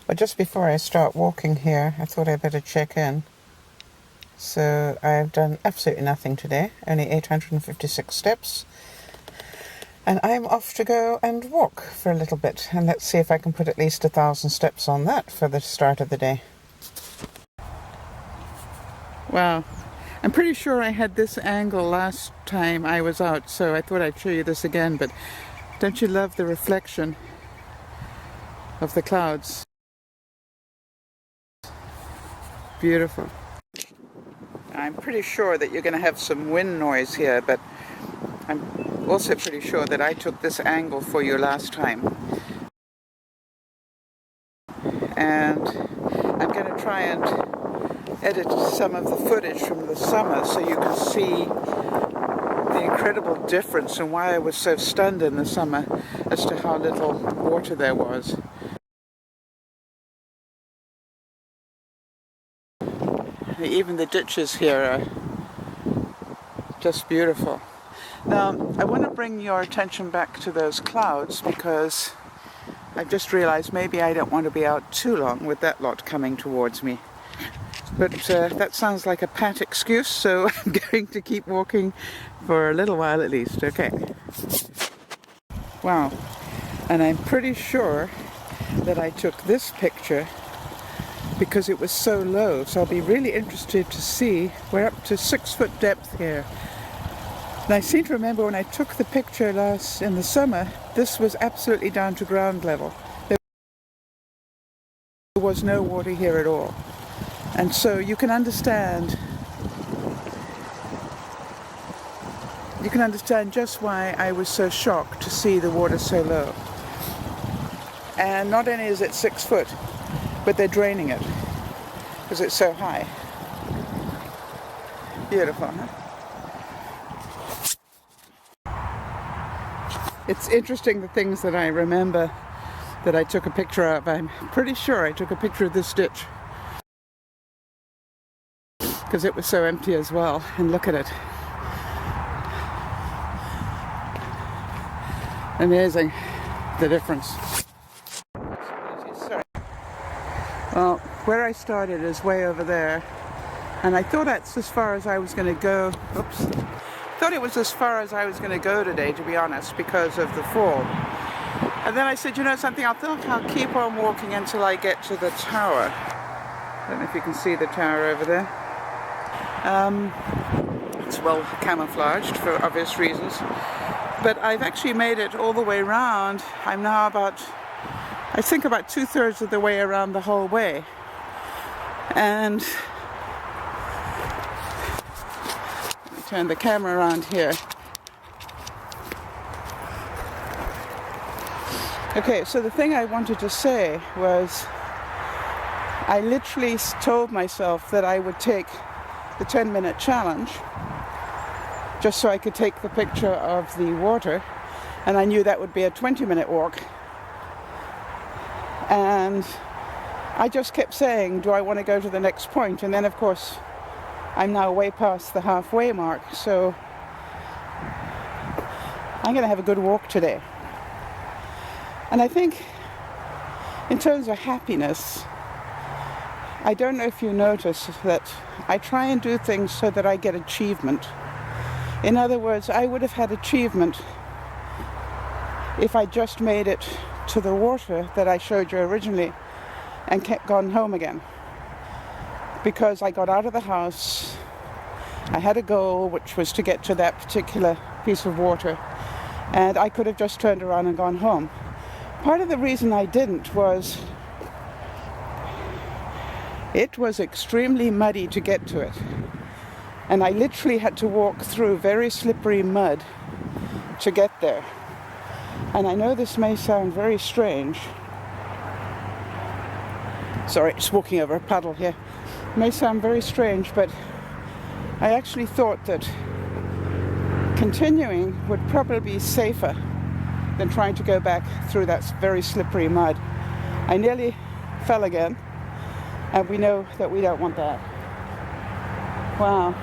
But just before I start walking here, I thought I'd better check in. So I've done absolutely nothing today, only 856 steps. And I'm off to go and walk for a little bit. And let's see if I can put at least 1,000 steps on that for the start of the day. Wow. I'm pretty sure I had this angle last time I was out, so I thought I'd show you this again. But don't you love the reflection of the clouds? Beautiful. I'm pretty sure that you're going to have some wind noise here, but I'm also pretty sure that I took this angle for you last time. And I'm going to try and edit some of the footage from the summer so you can see the incredible difference and why I was so stunned in the summer as to how little water there was. Even the ditches here are just beautiful. Now, I want to bring your attention back to those clouds because I've just realized maybe I don't want to be out too long with that lot coming towards me. But that sounds like a pat excuse, so I'm going to keep walking for a little while at least. Okay. Wow. And I'm pretty sure that I took this picture because it was so low, so I'll be really interested to see. We're up to 6-foot depth here. And I seem to remember when I took the picture last in the summer, this was absolutely down to ground level. There was no water here at all. And so you can understand just why I was so shocked to see the water so low. And not only is it 6 foot, but they're draining it because it's so high. Beautiful, huh? It's interesting the things that I remember that I took a picture of. I'm pretty sure I took a picture of this ditch because it was so empty as well. And look at it. Amazing, the difference. Well, where I started is way over there, and I thought that's as far as I was going to go. Oops. Thought it was as far as I was going to go today, to be honest, because of the fall. And then I said, you know something, I think I'll keep on walking until I get to the tower. I don't know if you can see the tower over there. It's well camouflaged for obvious reasons. But I've actually made it all the way around. I'm now about 2/3 of the way around the whole way. And let me turn the camera around here. Okay, so the thing I wanted to say was I literally told myself that I would take the 10-minute challenge just so I could take the picture of the water, and I knew that would be a 20-minute walk. And I just kept saying, do I want to go to the next point? And then, of course, I'm now way past the halfway mark, so I'm going to have a good walk today. And I think, in terms of happiness, I don't know if you notice that I try and do things so that I get achievement. In other words, I would have had achievement if I just made it to the water that I showed you originally and gone home again. Because I got out of the house, I had a goal which was to get to that particular piece of water, and I could have just turned around and gone home. Part of the reason I didn't was it was extremely muddy to get to it. And I literally had to walk through very slippery mud to get there. And I know this may sound very strange. Sorry, just walking over a puddle here. It may sound very strange, but I actually thought that continuing would probably be safer than trying to go back through that very slippery mud. I nearly fell again, and we know that we don't want that. Wow.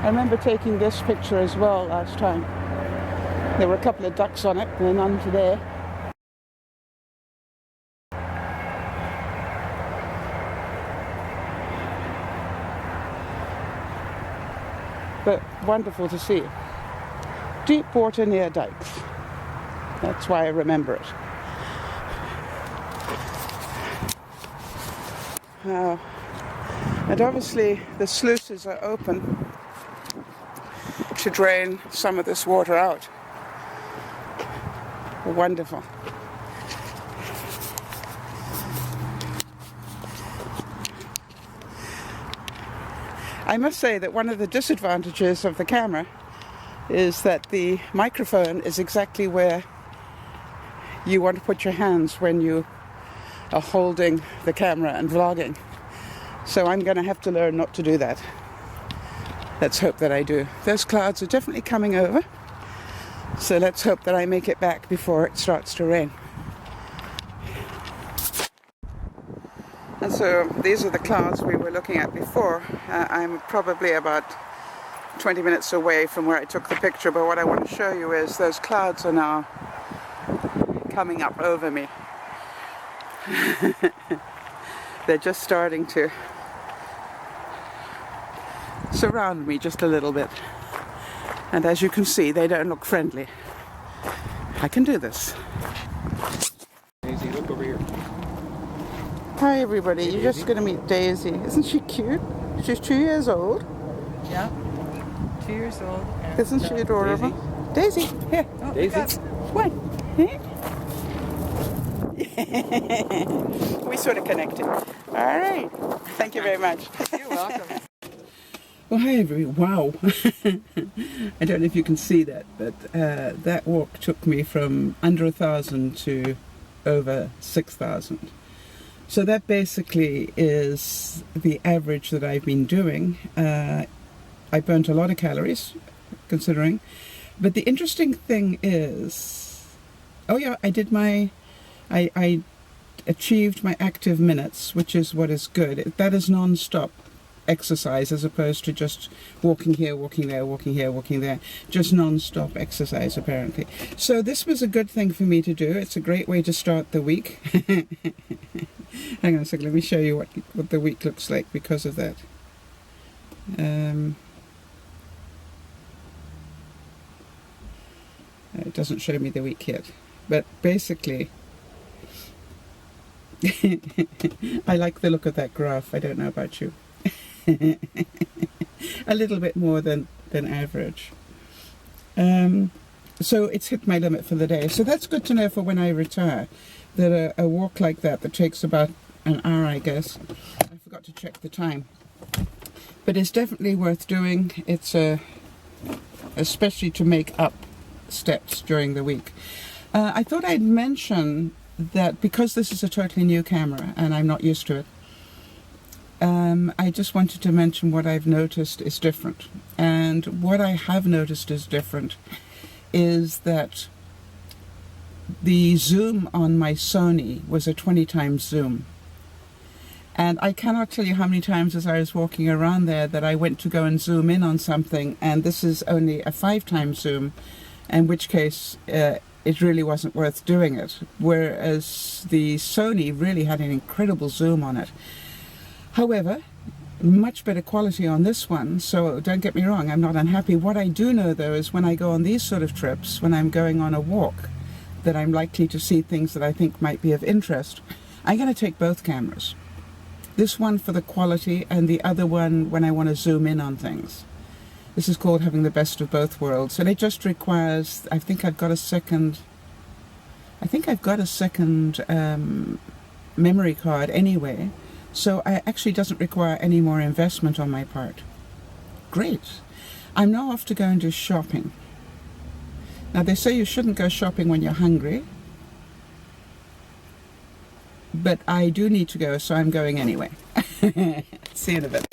I remember taking this picture as well last time. There were a couple of ducks on it, and none today. But wonderful to see. Deep water near dikes. That's why I remember it. And obviously the sluices are open to drain some of this water out. Wonderful. I must say that one of the disadvantages of the camera is that the microphone is exactly where you want to put your hands when you are holding the camera and vlogging. So I'm going to have to learn not to do that. Let's hope that I do. Those clouds are definitely coming over, so let's hope that I make it back before it starts to rain. And so these are the clouds we were looking at before. I'm probably about 20 minutes away from where I took the picture, but what I want to show you is those clouds are now coming up over me. They're just starting to surround me just a little bit. And as you can see, they don't look friendly. I can do this. Daisy, look over here. Hi everybody, you're just going to meet Daisy. Isn't she cute? She's 2 years old. Yeah, 2 years old. And, Isn't she adorable? Daisy, here. Oh, Daisy. What? We sort of connected. All right. Thank you very much. You're welcome. Well, hi everyone. Wow. I don't know if you can see that, but that walk took me from under 1,000 to over 6,000. So that basically is the average that I've been doing. I burnt a lot of calories, considering. But the interesting thing is, oh yeah, I achieved my active minutes, which is what is good. That is non-stop exercise as opposed to just walking here, walking there, walking here, walking there. Just non-stop exercise, apparently. So this was a good thing for me to do. It's a great way to start the week. Hang on a second, let me show you what the week looks like because of that. It doesn't show me the week yet, but basically I like the look of that graph. I don't know about you. A little bit more than average. So it's hit my limit for the day. So that's good to know for when I retire, that a walk like that takes about an hour, I guess. I forgot to check the time. But it's definitely worth doing. It's especially to make up steps during the week. I thought I'd mention that because this is a totally new camera and I'm not used to it, I just wanted to mention what I've noticed is different. And what I have noticed is different is that the zoom on my Sony was a 20 times zoom. And I cannot tell you how many times as I was walking around there that I went to go and zoom in on something, and this is only a 5 times zoom, in which case it really wasn't worth doing it. Whereas the Sony really had an incredible zoom on it. However, much better quality on this one, so don't get me wrong, I'm not unhappy. What I do know though is when I go on these sort of trips, when I'm going on a walk, that I'm likely to see things that I think might be of interest, I'm going to take both cameras. This one for the quality and the other one when I want to zoom in on things. This is called having the best of both worlds, and it just requires, I think I've got a second memory card anyway, so it actually doesn't require any more investment on my part. Great. I'm now off to go and do shopping. Now they say you shouldn't go shopping when you're hungry, but I do need to go, so I'm going anyway. See you in a bit.